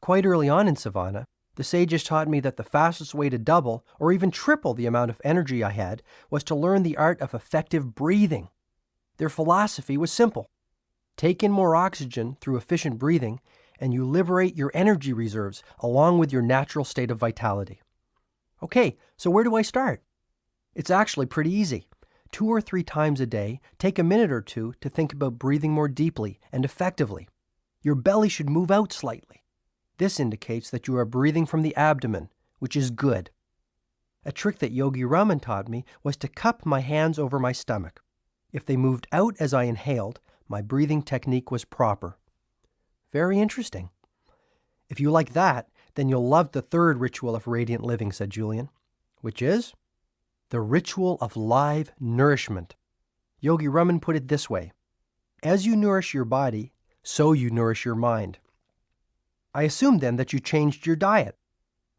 Quite early on in Savannah, the sages taught me that the fastest way to double or even triple the amount of energy I had was to learn the art of effective breathing. Their philosophy was simple. Take in more oxygen through efficient breathing, and you liberate your energy reserves along with your natural state of vitality. Okay, so where do I start? It's actually pretty easy. 2 or 3 times a day, take a minute or two to think about breathing more deeply and effectively. Your belly should move out slightly. This indicates that you are breathing from the abdomen, which is good. A trick that Yogi Raman taught me was to cup my hands over my stomach. If they moved out as I inhaled, my breathing technique was proper. Very interesting. If you like that, then you'll love the third ritual of radiant living, said Julian, which is the ritual of live nourishment. Yogi Raman put it this way: as you nourish your body, so you nourish your mind. I assumed then that you changed your diet.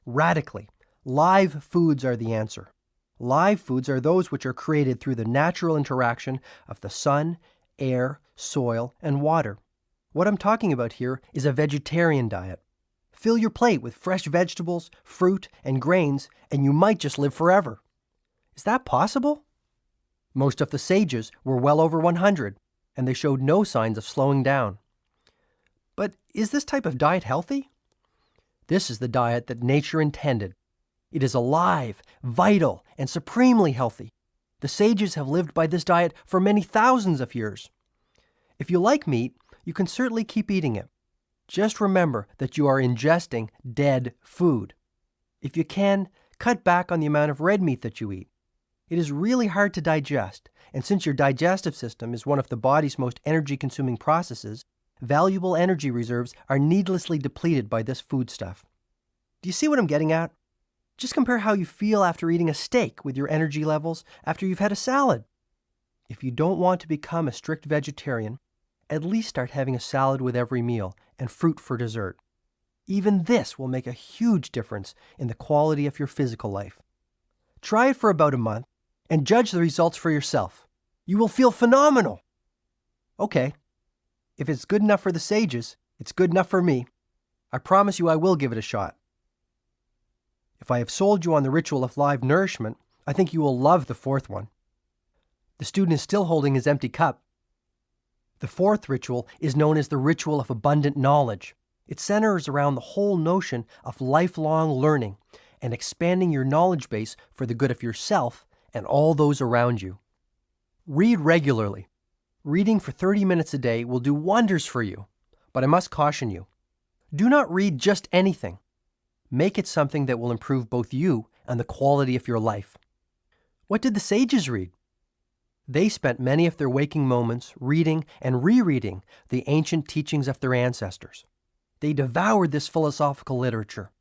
Radically. Live foods are the answer. Live foods are those which are created through the natural interaction of the sun, air, soil, and water. What I'm talking about here is a vegetarian diet. Fill your plate with fresh vegetables, fruit, and grains, and you might just live forever. Is that possible? Most of the sages were well over 100, and they showed no signs of slowing down. But is this type of diet healthy? This is the diet that nature intended. It is alive, vital, and supremely healthy. The sages have lived by this diet for many thousands of years. If you like meat, you can certainly keep eating it. Just remember that you are ingesting dead food. If you can, cut back on the amount of red meat that you eat. It is really hard to digest, and since your digestive system is one of the body's most energy-consuming processes, valuable energy reserves are needlessly depleted by this foodstuff. Do you see what I'm getting at? Just compare how you feel after eating a steak with your energy levels after you've had a salad. If you don't want to become a strict vegetarian, at least start having a salad with every meal and fruit for dessert. Even this will make a huge difference in the quality of your physical life. Try it for about a month and judge the results for yourself. You will feel phenomenal. Okay, if it's good enough for the sages, it's good enough for me. I promise you I will give it a shot. If I have sold you on the ritual of live nourishment, I think you will love the fourth one. The student is still holding his empty cup. The fourth ritual is known as the ritual of abundant knowledge. It centers around the whole notion of lifelong learning and expanding your knowledge base for the good of yourself and all those around you. Read regularly. Reading for 30 minutes a day will do wonders for you, but I must caution you. Do not read just anything. Make it something that will improve both you and the quality of your life. What did the sages read? They spent many of their waking moments reading and rereading the ancient teachings of their ancestors. They devoured this philosophical literature.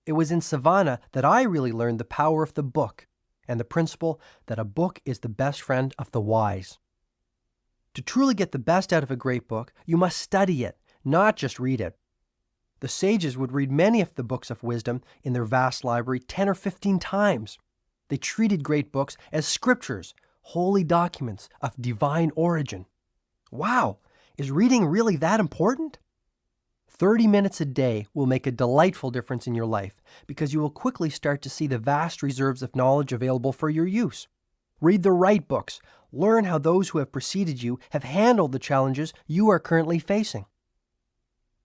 It was in Savannah that I really learned the power of the book and the principle that a book is the best friend of the wise. To truly get the best out of a great book, you must study it, not just read it. The sages would read many of the books of wisdom in their vast library 10 or 15 times. They treated great books as scriptures, holy documents of divine origin. Wow, is reading really that important? 30 minutes a day will make a delightful difference in your life because you will quickly start to see the vast reserves of knowledge available for your use. Read the right books. Learn how those who have preceded you have handled the challenges you are currently facing.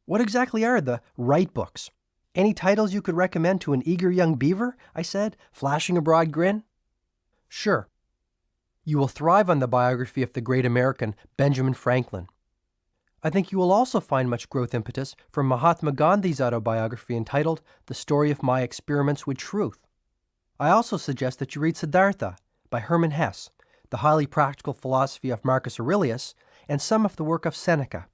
What exactly are the right books? Any titles you could recommend to an eager young beaver? I said, flashing a broad grin. Sure. You will thrive on the biography of the great American Benjamin Franklin. I think you will also find much growth impetus from Mahatma Gandhi's autobiography entitled The Story of My Experiments with Truth. I also suggest that you read Siddhartha by Hermann Hesse, the highly practical philosophy of Marcus Aurelius, and some of the work of Seneca.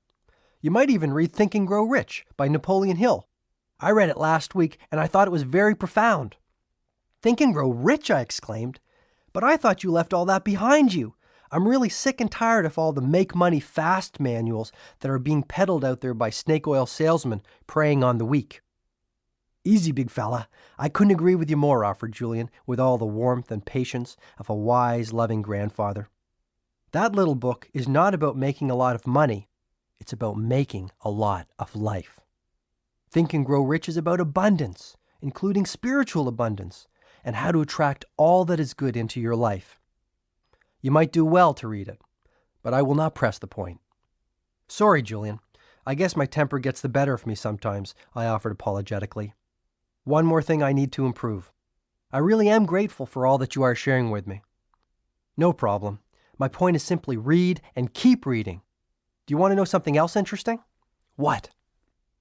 You might even read Think and Grow Rich by Napoleon Hill. I read it last week and I thought it was very profound. Think and Grow Rich, I exclaimed. But I thought you left all that behind you. I'm really sick and tired of all the make money fast manuals that are being peddled out there by snake oil salesmen preying on the weak. Easy, big fella. I couldn't agree with you more, offered Julian, with all the warmth and patience of a wise, loving grandfather. That little book is not about making a lot of money. It's about making a lot of life. Think and Grow Rich is about abundance, including spiritual abundance, and how to attract all that is good into your life. You might do well to read it, but I will not press the point. Sorry, Julian. I guess my temper gets the better of me sometimes, I offered apologetically. One more thing I need to improve. I really am grateful for all that you are sharing with me. No problem. My point is simply read and keep reading. Do you want to know something else interesting? What?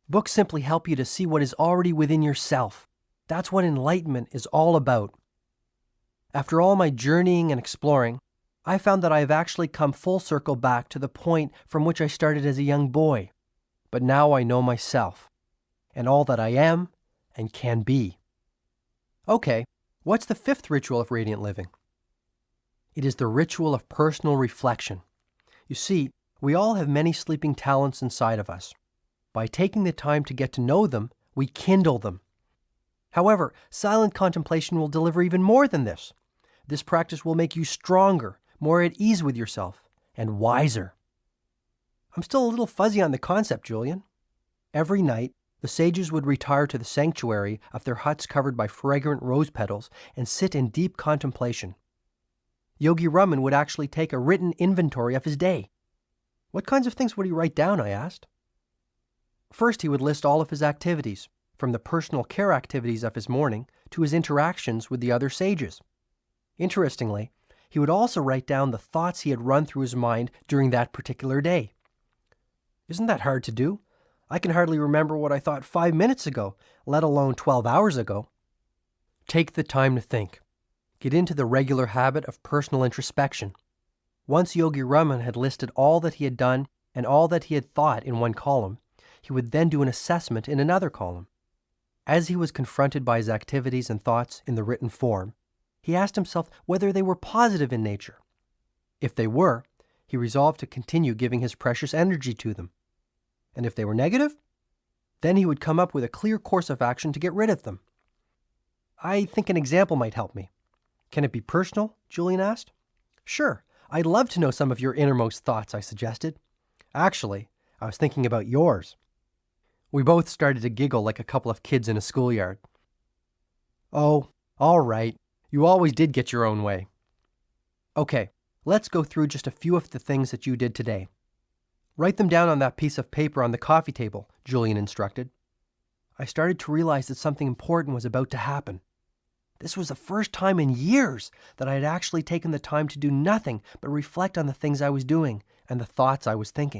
Books simply help you to see what is already within yourself. That's what enlightenment is all about. After all my journeying and exploring, I found that I have actually come full circle back to the point from which I started as a young boy. But now I know myself, and all that I am and can be. Okay, what's the fifth ritual of radiant living? It is the ritual of personal reflection. You see, we all have many sleeping talents inside of us. By taking the time to get to know them, we kindle them. However, silent contemplation will deliver even more than this. This practice will make you stronger, more at ease with yourself, and wiser. I'm still a little fuzzy on the concept, Julian. Every night, the sages would retire to the sanctuary of their huts covered by fragrant rose petals and sit in deep contemplation. Yogi Raman would actually take a written inventory of his day. What kinds of things would he write down, I asked. First, he would list all of his activities, from the personal care activities of his morning to his interactions with the other sages. Interestingly, he would also write down the thoughts he had run through his mind during that particular day. Isn't that hard to do? I can hardly remember what I thought 5 minutes ago, let alone 12 hours ago. Take the time to think. Get into the regular habit of personal introspection. Once Yogi Raman had listed all that he had done and all that he had thought in one column, he would then do an assessment in another column. As he was confronted by his activities and thoughts in the written form, he asked himself whether they were positive in nature. If they were, he resolved to continue giving his precious energy to them. And if they were negative, then he would come up with a clear course of action to get rid of them. I think an example might help me. Can it be personal? Julian asked. Sure, I'd love to know some of your innermost thoughts, I suggested. Actually, I was thinking about yours. We both started to giggle like a couple of kids in a schoolyard. Oh, all right. You always did get your own way. Okay, let's go through just a few of the things that you did today. Write them down on that piece of paper on the coffee table, Julian instructed. I started to realize that something important was about to happen. This was the first time in years that I had actually taken the time to do nothing but reflect on the things I was doing and the thoughts I was thinking.